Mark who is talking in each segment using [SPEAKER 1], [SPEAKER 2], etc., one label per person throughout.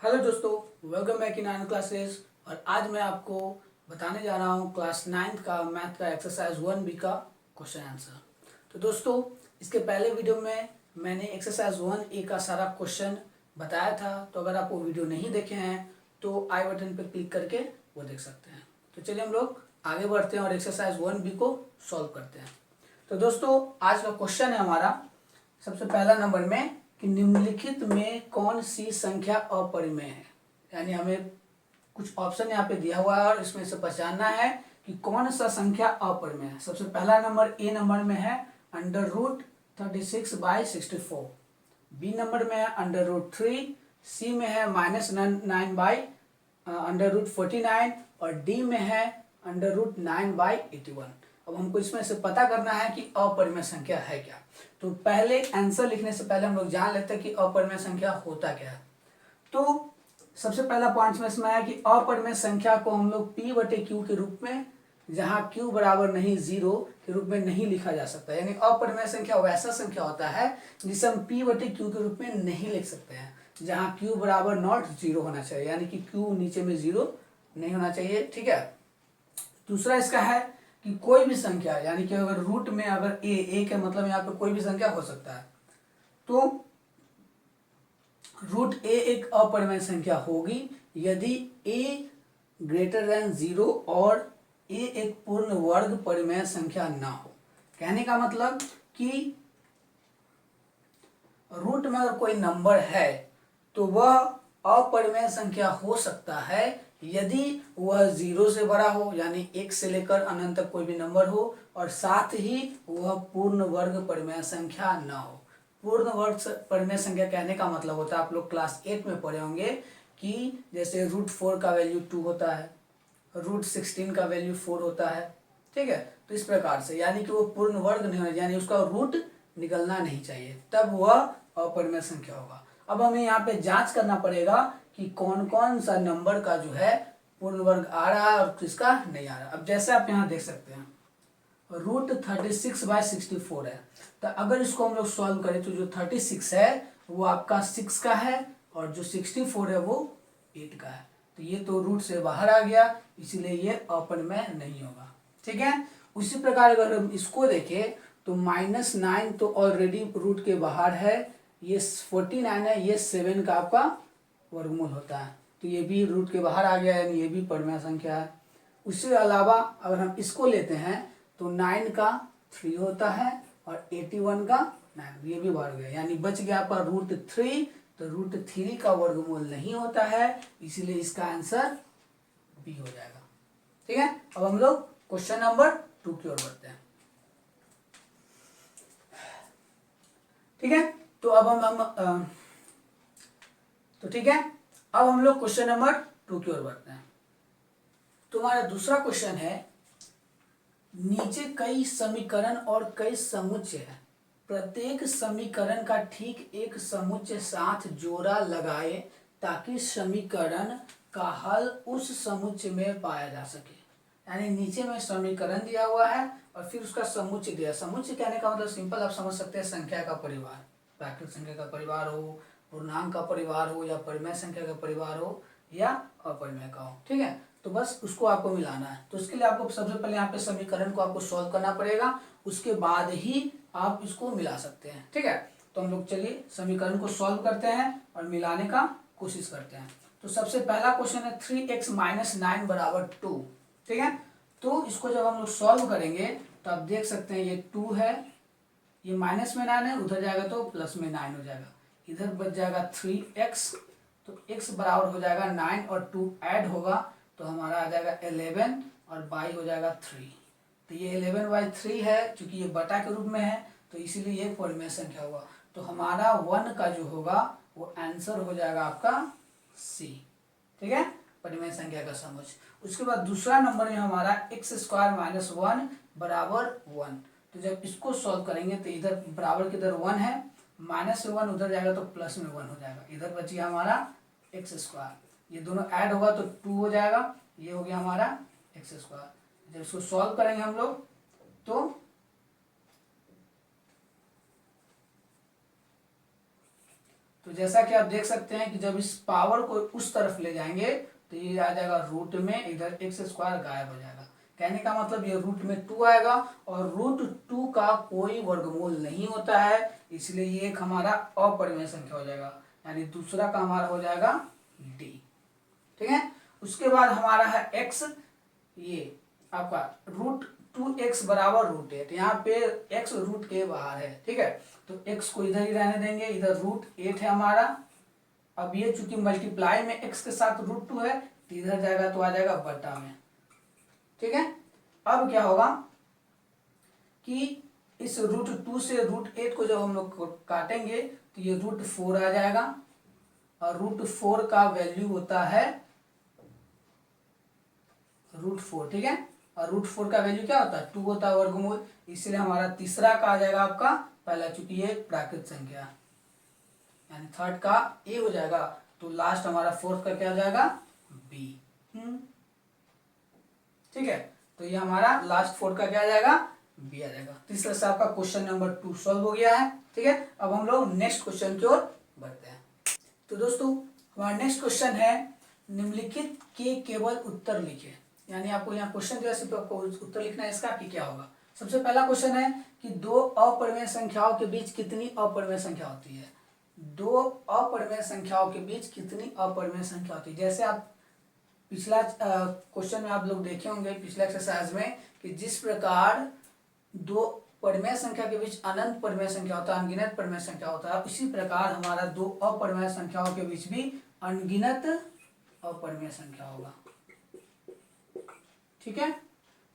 [SPEAKER 1] Hello दोस्तों, welcome back in Anand classes. और आज मैं आपको बताने जा रहा हूँ क्लास 9th का मैथ का एक्सरसाइज 1B का क्वेश्चन आंसर। तो दोस्तों, इसके पहले वीडियो में मैंने एक्सरसाइज 1A का सारा क्वेश्चन बताया था। तो अगर आप वो वीडियो नहीं देखे हैं तो आई बटन पर क्लिक करके वो देख सकते हैं। तो चलिए हम लोग आगे बढ़ते हैं और एक्सरसाइज 1B को सॉल्व करते हैं। तो दोस्तों, आज का क्वेश्चन है हमारा सबसे पहला नंबर में कि निम्नलिखित में कौन सी संख्या अपरिमेय है। यानी हमें कुछ ऑप्शन यहाँ पे दिया हुआ है और इसमें से पहचानना है कि कौन सा संख्या अपरिमेय है। सबसे पहला नंबर ए नंबर में है √36/64, बी नंबर में है √3, सी में है -9/√49 और डी में है √9/81। अब हमको इसमें से पता करना है कि अपरिमेय संख्या है क्या। तो पहले आंसर लिखने से पहले हम लोग जान लेते हैं कि अपरिमेय संख्या होता क्या है। तो सबसे पहला पॉइंट में इसमें है कि अपरिमेय संख्या को हम लोग P/Q के रूप में, जहां Q बराबर नहीं 0 के रूप में नहीं लिखा जा सकता। यानी अपरिमेय संख्या वैसा संख्या होता है जिसे हम P/Q के रूप में नहीं लिख सकते हैं, जहां Q बराबर नॉट 0 होना चाहिए, यानी कि Q नीचे में 0 नहीं होना चाहिए। ठीक है। दूसरा इसका है कि कोई भी संख्या, यानी कि अगर रूट में अगर ए का मतलब यहाँ पे कोई भी संख्या हो सकता है, तो रूट ए एक अपरिमेय संख्या होगी यदि ए ग्रेटर देन 0 और ए एक पूर्ण वर्ग परिमेय संख्या ना हो। कहने का मतलब कि रूट में अगर कोई नंबर है तो वह अपरिमेय संख्या हो सकता है यदि वह 0 से बड़ा हो, यानी 1 से लेकर अनंत तक कोई भी नंबर हो, और साथ ही वह पूर्ण वर्ग परिमेय संख्या ना हो। पूर्ण वर्ग परिमेय संख्या कहने का मतलब होता है, आप लोग क्लास 8 में पढ़े होंगे कि जैसे √4 का वैल्यू 2 होता है, √16 का वैल्यू 4 होता है। ठीक है। तो इस प्रकार से, यानी कि वो पूर्ण वर्ग नहीं होना, यानी उसका रूट निकलना नहीं चाहिए, तब वह अपरिमेय संख्या होगा। अब हमें यहाँ पे जांच करना पड़ेगा कि कौन कौन सा नंबर का जो है पूर्ण वर्ग आ रहा है और किसका नहीं आ रहा। अब जैसे आप यहाँ देख सकते हैं √36/64 है। तो अगर इसको हम लोग सॉल्व करें तो जो 36 है वो आपका 6 का है और जो 64 है वो 8 का है। तो ये तो रूट से बाहर आ गया, इसीलिए ये अपरिमेय नहीं होगा। ठीक है। उसी प्रकार अगर हम इसको देखें तो -9 तो ऑलरेडी रूट के बाहर है, ये 49 है, ये 7 का आपका वर्गमूल होता है, तो ये भी रूट के बाहर आ गया, यानी ये भी परिमेय संख्या है। उसके अलावा अगर हम इसको लेते हैं तो 9 का 3 होता है और 81 का 9, ये भी बढ़ गया, यानी बच गया आपका √3। तो √3 का वर्गमूल नहीं होता है, इसीलिए इसका आंसर बी हो जाएगा। ठीक है। अब हम लोग क्वेश्चन नंबर 2 की ओर बढ़ते हैं। ठीक है। तो अब ठीक है, अब हम लोग क्वेश्चन नंबर 2 की ओर बढ़ते हैं। तो हमारा दूसरा क्वेश्चन है, नीचे कई समीकरण और कई समुच्चय है, प्रत्येक समीकरण का ठीक एक समुच्चय साथ जोड़ा लगाए ताकि समीकरण का हल उस समुच्चय में पाया जा सके। यानी नीचे में समीकरण दिया हुआ है और फिर उसका समुच्चय दिया। समुच्चय कहने का मतलब सिंपल आप समझ सकते हैं, संख्या का परिवार, प्राकृत संख्या का परिवार हो, पूर्णांक का परिवार हो, या परिमेय संख्या का परिवार हो, या अपरिमेय का हो। ठीक है। तो बस उसको आपको मिलाना है। तो उसके लिए आपको सबसे पहले यहाँ पे समीकरण को आपको सॉल्व करना पड़ेगा, उसके बाद ही आप इसको मिला सकते हैं। ठीक है। तो हम लोग चलिए समीकरण को सॉल्व करते हैं और मिलाने का कोशिश करते हैं। तो सबसे पहला क्वेश्चन है 3x - 9 = 2। ठीक है। तो इसको जब हम लोग सॉल्व करेंगे तो आप देख सकते हैं ये 2 है, ये माइनस में 9 है, उधर जाएगा तो प्लस में 9 हो जाएगा, इधर बच जाएगा 3x। तो x बराबर हो जाएगा 9 और 2 ऐड होगा तो हमारा आ जाएगा 11 और y हो जाएगा 3। तो ये 11/3 है, क्योंकि ये बटा के रूप में है तो इसीलिए ये परिमेय संख्या हुआ। तो हमारा 1 का जो होगा वो आंसर हो जाएगा आपका C। ठीक है, परिमेय संख्या का समुच्चय। उसके बाद दूसरा नंबर में हमारा x² - 1 = 1। तो जब इसको सॉल्व करेंगे तो इधर बराबर के इधर 1 है, माइनस में 1 उधर जाएगा तो प्लस में 1 हो जाएगा, इधर बच गया हमारा x²। ये दोनों ऐड होगा तो 2 हो जाएगा, ये हो गया हमारा x²। जब इसको सॉल्व करेंगे हम लोग तो तो जैसा कि आप देख सकते हैं कि जब इस पावर को उस तरफ ले जाएंगे तो ये आ जाएगा रूट में, इधर एक्स स्क्वायर गायब हो जाएगा। कहने का मतलब ये रूट में 2 आएगा और रूट 2 का कोई वर्गमूल नहीं होता है, इसलिए ये एक हमारा अपरिमेय संख्या हो जाएगा, यानी दूसरा का हमारा हो जाएगा डी। ठीक है, उसके बाद हमारा है एक्स, ये आपका रूट 2x बराबर रूट 8। यहाँ पे x रूट के बाहर है। ठीक है, तो x को इधर ही रहने देंगे, इधर रूट 8 है हमारा। अब ये चूंकि मल्टीप्लाई में x के साथ रूट 2 है तो इधर जाएगा तो आ जाएगा बटा में। ठीक है, अब क्या होगा कि इस रूट 2 से रूट 8 को जब हम लोग काटेंगे तो ये रूट 4 आ जाएगा और रूट 4 का वैल्यू होता है रूट 4। ठीक है, और रूट 4 का वैल्यू क्या होता है 2 होता है वर्गमूल, इसलिए हमारा तीसरा का आ जाएगा आपका पहला, चूंकि ये प्राकृत संख्या यानी थर्ड का ए हो जाएगा, तो लास्ट हमारा फोर्थ का क्या हो जाएगा बी। ठीक है, तो ये हमारा लास्ट फोर्थ का क्या आ जाएगा बी आ जाएगा। तो इस तरह से आपका क्वेश्चन नंबर 2 सॉल्व हो गया है। ठीक है, अब हम लोग नेक्स्ट क्वेश्चन की ओर बढ़ते हैं। तो दोस्तों हमारा नेक्स्ट क्वेश्चन है निम्नलिखित के केवल उत्तर लिखे, यानी आपको यहाँ क्वेश्चन दिया, सिर्फ आपको उत्तर लिखना है इसका कि क्या होगा। सबसे पहला क्वेश्चन है कि दो अपरिमेय संख्याओं के बीच कितनी अपरिमेय संख्या होती है। दो अपरिमेय संख्याओं के बीच कितनी अपरिमेय संख्या होती है। जैसे आप पिछला क्वेश्चन में आप लोग देखे होंगे पिछले एक्सरसाइज में कि जिस प्रकार दो परिमेय संख्या के बीच अनंत परिमेय संख्या होता है, अनगिनत परिमेय संख्या होता है, उसी प्रकार हमारा दो अपरिमेय संख्याओं के बीच भी अनगिनत अपरिमेय संख्या होगा। ठीक है,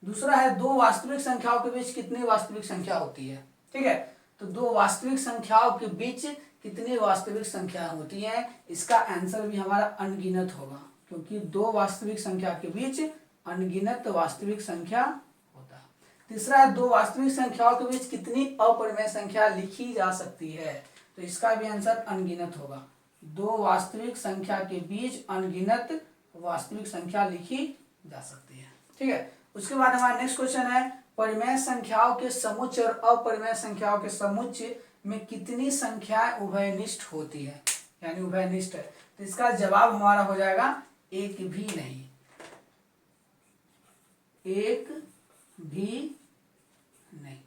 [SPEAKER 1] दूसरा है दो वास्तविक संख्याओं के बीच कितनी वास्तविक संख्या होती है। ठीक है, तो दो वास्तविक संख्याओं के बीच कितनी वास्तविक संख्या होती है, इसका आंसर भी हमारा अनगिनत होगा, क्योंकि दो वास्तविक संख्या के बीच अनगिनत वास्तविक संख्या होता है। तीसरा है दो वास्तविक संख्याओं के बीच कितनी अपरिमेय संख्या लिखी जा सकती है, तो इसका भी आंसर अनगिनत होगा। दो वास्तविक संख्या के बीच अनगिनत वास्तविक संख्या लिखी जा सकती है। ठीक है, उसके बाद हमारा नेक्स्ट क्वेश्चन है परिमेय संख्याओं के समुच्चय और अपरिमेय संख्याओं के समुच्चय में कितनी संख्याएं उभयनिष्ठ होती है, यानी उभयनिष्ठ है। तो इसका जवाब हमारा हो जाएगा एक भी नहीं, एक भी नहीं।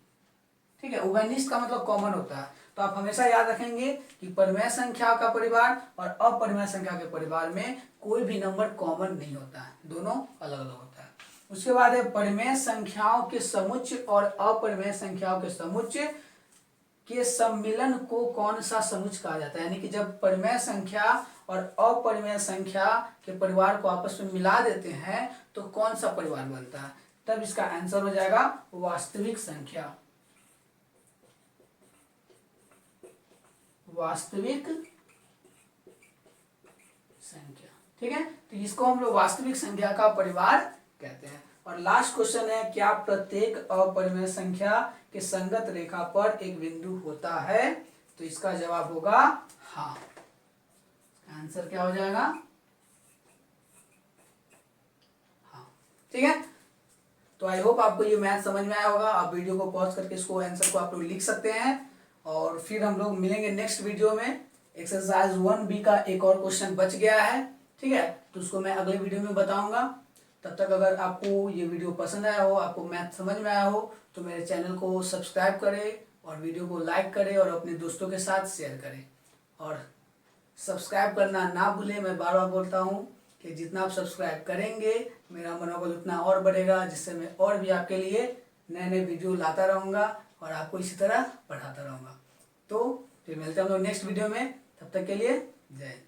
[SPEAKER 1] ठीक है, उभयनिष्ठ का मतलब कॉमन होता है, तो आप हमेशा याद रखेंगे कि परिमेय संख्या का परिवार और अपरिमेय संख्या के परिवार में कोई भी नंबर कॉमन नहीं होता है, दोनों अलग अलग होता है। उसके बाद है परिमेय संख्याओं के समुच्चय और अपरिमेय संख्याओं के समुच्चय के सम्मिलन को कौन सा समुच्चय कहा जाता है, यानी कि जब परिमेय संख्या और अपरिमेय संख्या के परिवार को आपस में मिला देते हैं तो कौन सा परिवार बनता है, तब इसका आंसर हो जाएगा वास्तविक संख्या। वास्तविक संख्या। ठीक है, तो इसको हम लोग वास्तविक संख्या का परिवार कहते हैं। और लास्ट क्वेश्चन है क्या प्रत्येक अपरिमेय संख्या के संगत रेखा पर एक बिंदु होता है, तो इसका जवाब होगा हाँ। आंसर क्या हो जाएगा हाँ। ठीक है, तो आई होप आपको ये मैथ समझ में आया होगा। आप वीडियो को पॉज करके इसको आंसर को आप लोग लिख सकते हैं और फिर हम लोग मिलेंगे नेक्स्ट वीडियो में। एक्सरसाइज 1B का एक और क्वेश्चन बच गया है। ठीक है, तो उसको मैं अगले वीडियो में बताऊंगा। तब तक अगर आपको ये वीडियो पसंद आया हो, आपको मैथ समझ में आया हो, तो मेरे चैनल को सब्सक्राइब करें और वीडियो को लाइक करें और अपने दोस्तों के साथ शेयर करें। और सब्सक्राइब करना ना भूलें। मैं बार बार बोलता हूँ कि जितना आप सब्सक्राइब करेंगे मेरा मनोबल उतना और बढ़ेगा, जिससे मैं और भी आपके लिए नए नए वीडियो लाता रहूँगा और आपको इसी तरह पढ़ाता रहूँगा। तो फिर मिलते हैं हम लोग नेक्स्ट वीडियो में, तब तक के लिए जय हिंद।